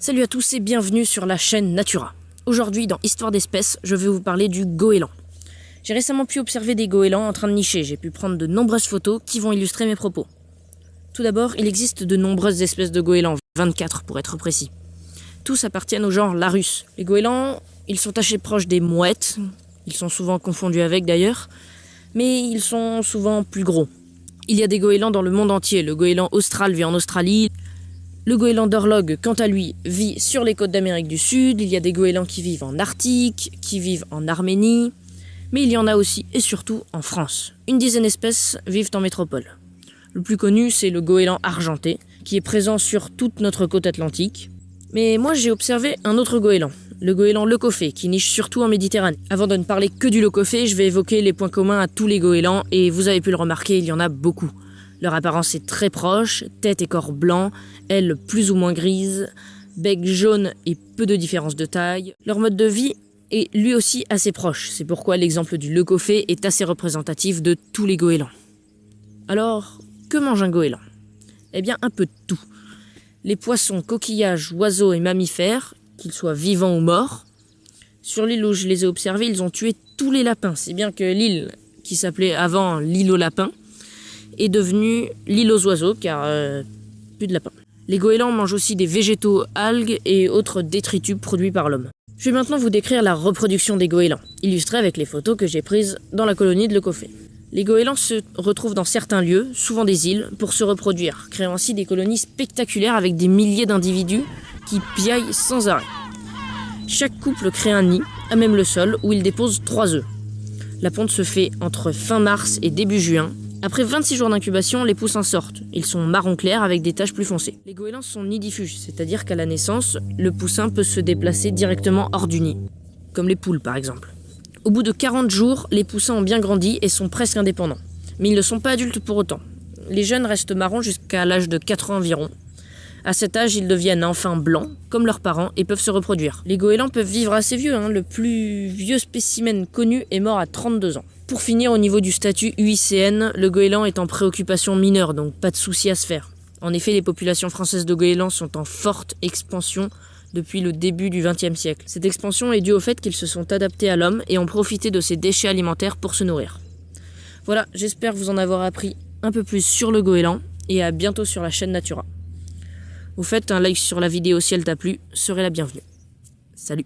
Salut à tous et bienvenue sur la chaîne Natura. Aujourd'hui dans Histoire d'espèces, je vais vous parler du goéland. J'ai récemment pu observer des goélands en train de nicher, j'ai pu prendre de nombreuses photos qui vont illustrer mes propos. Tout d'abord, il existe de nombreuses espèces de goélands, 24 pour être précis. Tous appartiennent au genre Larus. Les goélands, ils sont assez proches des mouettes, ils sont souvent confondus avec d'ailleurs, mais ils sont souvent plus gros. Il y a des goélands dans le monde entier, le goéland austral vit en Australie. Le goéland d'Orlog, quant à lui, vit sur les côtes d'Amérique du Sud. Il y a des goélands qui vivent en Arctique, qui vivent en Arménie. Mais il y en a aussi et surtout en France. Une dizaine d'espèces vivent en métropole. Le plus connu, c'est le goéland argenté, qui est présent sur toute notre côte atlantique. Mais moi, j'ai observé un autre goéland, le goéland leucophée, qui niche surtout en Méditerranée. Avant de ne parler que du leucophée, je vais évoquer les points communs à tous les goélands, et vous avez pu le remarquer, il y en a beaucoup. Leur apparence est très proche, tête et corps blancs, ailes plus ou moins grises, bec jaune et peu de différence de taille. Leur mode de vie est lui aussi assez proche, c'est pourquoi l'exemple du leucophée est assez représentatif de tous les goélands. Alors, que mange un goéland? Eh bien, un peu de tout. Les poissons, coquillages, oiseaux et mammifères, qu'ils soient vivants ou morts. Sur l'île où je les ai observés, ils ont tué tous les lapins, si bien que l'île, qui s'appelait avant l'île aux lapins, est devenue l'île aux oiseaux, car plus de lapins. Les goélands mangent aussi des végétaux, algues et autres détritus produits par l'homme. Je vais maintenant vous décrire la reproduction des goélands, illustrée avec les photos que j'ai prises dans la colonie de leucophée. Les goélands se retrouvent dans certains lieux, souvent des îles, pour se reproduire, créant ainsi des colonies spectaculaires avec des milliers d'individus qui piaillent sans arrêt. Chaque couple crée un nid, à même le sol, où il dépose 3 œufs. La ponte se fait entre fin mars et début juin. Après 26 jours d'incubation, les poussins sortent. Ils sont marron clair avec des taches plus foncées. Les goélands sont nidifuges, c'est-à-dire qu'à la naissance, le poussin peut se déplacer directement hors du nid, comme les poules par exemple. Au bout de 40 jours, les poussins ont bien grandi et sont presque indépendants. Mais ils ne sont pas adultes pour autant. Les jeunes restent marrons jusqu'à l'âge de 4 ans environ. À cet âge, ils deviennent enfin blancs, comme leurs parents, et peuvent se reproduire. Les goélands peuvent vivre assez vieux, le plus vieux spécimen connu est mort à 32 ans. Pour finir, au niveau du statut UICN, le goéland est en préoccupation mineure, donc pas de souci à se faire. En effet, les populations françaises de goélands sont en forte expansion depuis le début du XXe siècle. Cette expansion est due au fait qu'ils se sont adaptés à l'homme et ont profité de ses déchets alimentaires pour se nourrir. Voilà, j'espère vous en avoir appris un peu plus sur le goéland, et à bientôt sur la chaîne Natura. Vous faites un like sur la vidéo si elle t'a plu, serez la bienvenue. Salut!